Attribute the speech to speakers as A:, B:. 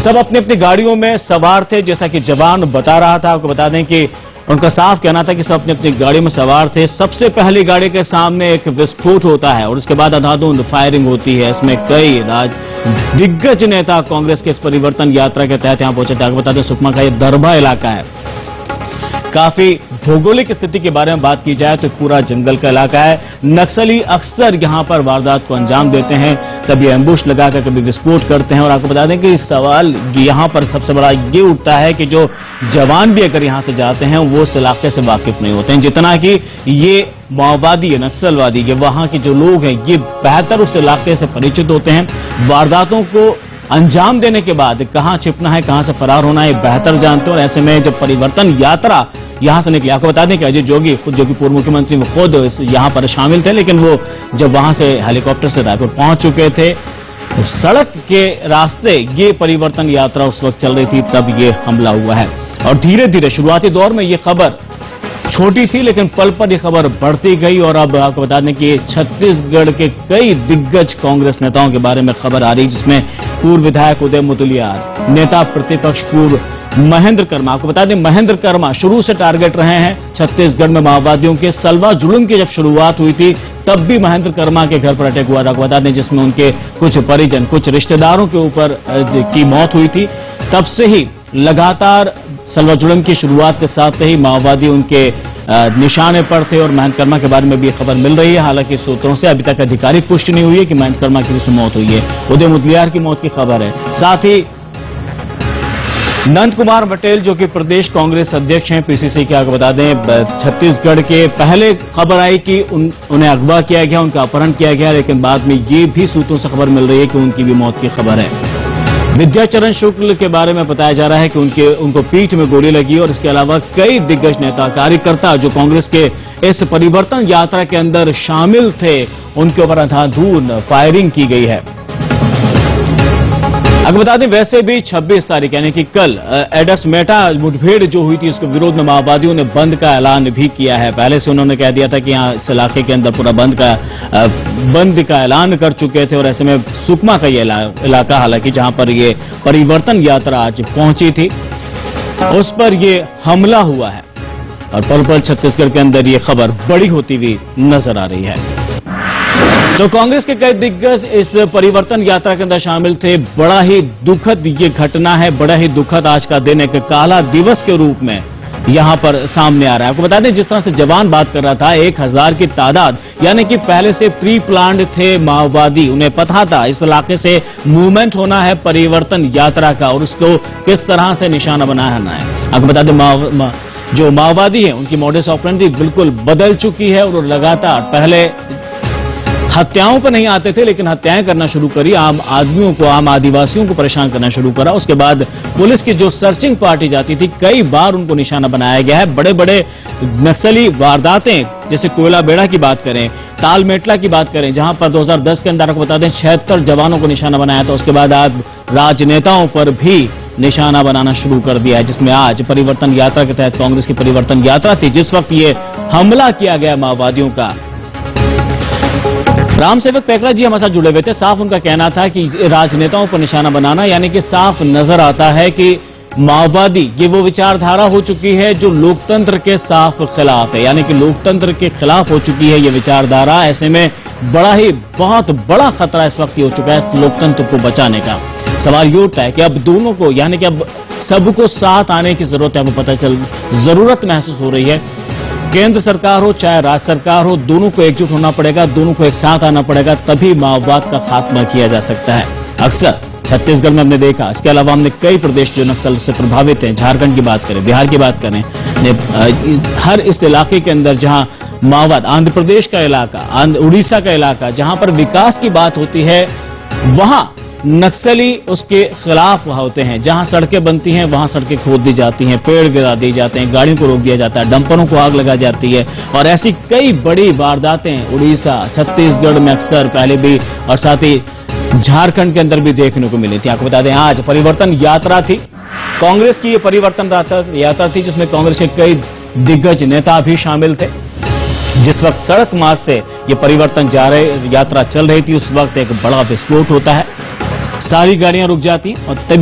A: सब अपनी अपनी गाड़ियों में सवार थे, जैसा कि जवान बता रहा था। आपको बता दें कि उनका साफ कहना था कि सब अपनी अपनी गाड़ी में सवार थे। सबसे पहली गाड़ी के सामने एक विस्फोट होता है और उसके बाद अंधाधुंध फायरिंग होती है। इसमें कई दिग्गज नेता कांग्रेस के इस परिवर्तन यात्रा के तहत यहां पहुंचे थे। आपको बता दें सुकमा का यह दरभा इलाका है। काफी भौगोलिक स्थिति के बारे में बात की जाए तो पूरा जंगल का इलाका है। नक्सली अक्सर यहां पर वारदात को अंजाम देते हैं, कभी एम्बुश लगाकर कभी विस्फोट करते हैं। और आपको बता दें कि सवाल यहां पर सबसे बड़ा ये उठता है कि जो जवान भी अगर यहां से जाते हैं वो उस इलाके से वाकिफ नहीं होते हैं, जितना कि ये माओवादी है, नक्सलवादी, ये वहां के जो लोग हैं ये बेहतर उस इलाके से परिचित होते हैं। वारदातों को अंजाम देने के बाद कहां छिपना है, कहां से फरार होना है, बेहतर जानते हैं। और ऐसे में जब परिवर्तन यात्रा यहां से निकली, आपको बता दें कि अजय जोगी खुद, जो कि पूर्व मुख्यमंत्री, वो खुद यहां पर शामिल थे, लेकिन वो जब वहां से हेलीकॉप्टर से रायपुर पहुंच चुके थे, सड़क के रास्ते ये परिवर्तन यात्रा उस वक्त चल रही थी, तब ये हमला हुआ है। और धीरे धीरे शुरुआती दौर में ये खबर छोटी थी, लेकिन पल पर यह खबर बढ़ती गई। और अब आपको बता दें कि छत्तीसगढ़ के कई दिग्गज कांग्रेस नेताओं के बारे में खबर आ रही, जिसमें पूर्व विधायक उदय मुदलियार, नेता प्रतिपक्ष पूर्व महेंद्र कर्मा। आपको बता दें महेंद्र कर्मा शुरू से टारगेट रहे हैं छत्तीसगढ़ में माओवादियों के। सलवा जुलूम की जब शुरुआत हुई थी तब भी महेंद्र कर्मा के घर पर अटैक हुआ था। आपको बता दें जिसमें उनके कुछ परिजन, कुछ रिश्तेदारों के ऊपर की मौत हुई थी। तब से ही लगातार सलवा जुलूम की शुरुआत के साथ ही माओवादी उनके निशाने पर थे। और महेंद्र कर्मा के बारे में भी खबर मिल रही है, हालांकि सूत्रों से अभी तक आधिकारिक पुष्टि नहीं हुई है कि महेंद्र कर्मा की उसमें मौत हुई है। उदय मुदलियार की मौत की खबर है। साथ ही नंद कुमार पटेल, जो कि प्रदेश कांग्रेस अध्यक्ष हैं पीसीसी के, आपको बता दें छत्तीसगढ़ के, पहले खबर आई कि उन्हें अगवा किया गया, उनका अपहरण किया गया, लेकिन बाद में ये भी सूत्रों से खबर मिल रही है कि उनकी भी मौत की खबर है। विद्याचरण शुक्ल के बारे में बताया जा रहा है कि उनको पीठ में गोली लगी। और इसके अलावा कई दिग्गज नेता, कार्यकर्ता जो कांग्रेस के इस परिवर्तन यात्रा के अंदर शामिल थे, उनके ऊपर अंधाधुंध फायरिंग की गई है। अगर बता दें वैसे भी 26 तारीख यानी कि कल एडस मेटा मुठभेड़ जो हुई थी, उसके विरोध में माओवादियों ने बंद का ऐलान भी किया है। पहले से उन्होंने कह दिया था कि यहां इस इलाके के अंदर पूरा बंद का ऐलान कर चुके थे। और ऐसे में सुकमा का ये इलाका, हालांकि जहां पर ये परिवर्तन यात्रा आज पहुंची थी, उस पर ये हमला हुआ है। और पल पल छत्तीसगढ़ के अंदर ये खबर बड़ी होती हुई नजर आ रही है। तो कांग्रेस के कई दिग्गज इस परिवर्तन यात्रा के अंदर शामिल थे। बड़ा ही दुखद ये घटना है, बड़ा ही दुखद आज का दिन एक काला दिवस के रूप में यहां पर सामने आ रहा है। आपको बता दें जिस तरह से जवान बात कर रहा था, 1000 की तादाद, यानी कि पहले से प्री प्लान्ड थे माओवादी। उन्हें पता था इस इलाके से मूवमेंट होना है परिवर्तन यात्रा का, और उसको किस तरह से निशाना बनाना है। आपको बता दें जो माओवादी है उनकी मॉडस ऑपरेंडी बिल्कुल बदल चुकी है। और लगातार पहले हत्याओं पर नहीं आते थे, लेकिन हत्याएं करना शुरू करी, आम आदमियों को, आम आदिवासियों को परेशान करना शुरू करा। उसके बाद पुलिस की जो सर्चिंग पार्टी जाती थी, कई बार उनको निशाना बनाया गया है। बड़े बड़े नक्सली वारदातें, जैसे कोयला बेड़ा की बात करें, तालमेटला की बात करें, जहां पर 2010 के अंदर आपको बता दें 76 जवानों को निशाना बनाया था। उसके बाद आज राजनेताओं पर भी निशाना बनाना शुरू कर दिया है, जिसमें आज परिवर्तन यात्रा के तहत कांग्रेस की परिवर्तन यात्रा थी, जिस वक्त ये हमला किया गया माओवादियों का। रामसेवक पैकरा जी हमारे साथ जुड़े हुए थे। साफ उनका कहना था कि राजनेताओं पर निशाना बनाना, यानी कि साफ नजर आता है कि माओवादी ये वो विचारधारा हो चुकी है जो लोकतंत्र के साफ खिलाफ है, यानी कि लोकतंत्र के खिलाफ हो चुकी है ये विचारधारा। ऐसे में बहुत बड़ा खतरा इस वक्त हो चुका है लोकतंत्र को बचाने का। सवाल ये उठता है कि अब दोनों को, यानी कि अब सबको साथ आने की जरूरत है। हमें पता जरूरत महसूस हो रही है, केंद्र सरकार हो चाहे राज्य सरकार हो, दोनों को एकजुट होना पड़ेगा, दोनों को एक साथ आना पड़ेगा, तभी माओवाद का खात्मा किया जा सकता है। अक्सर छत्तीसगढ़ में हमने देखा, इसके अलावा हमने कई प्रदेश जो नक्सल से प्रभावित हैं, झारखंड की बात करें, बिहार की बात करें, हर इस इलाके के अंदर जहां माओवाद, आंध्र प्रदेश का इलाका, उड़ीसा का इलाका, जहां पर विकास की बात होती है, वहां नक्सली उसके खिलाफ होते हैं। जहां सड़कें बनती हैं वहां सड़कें खोद दी जाती हैं, पेड़ गिरा दिए जाते हैं, गाड़ियों को रोक दिया जाता है, डंपरों को आग लगा जाती है। और ऐसी कई बड़ी वारदातें उड़ीसा, छत्तीसगढ़ में अक्सर पहले भी और साथ ही झारखंड के अंदर भी देखने को मिली थी। आपको बता दें आज परिवर्तन यात्रा थी, कांग्रेस की ये परिवर्तन यात्रा थी, जिसमें कांग्रेस के कई दिग्गज नेता भी शामिल थे। जिस वक्त सड़क मार्ग से ये परिवर्तन यात्रा चल रही थी, उस वक्त एक बड़ा विस्फोट होता है, सारी गाड़ियां रुक जाती और तभी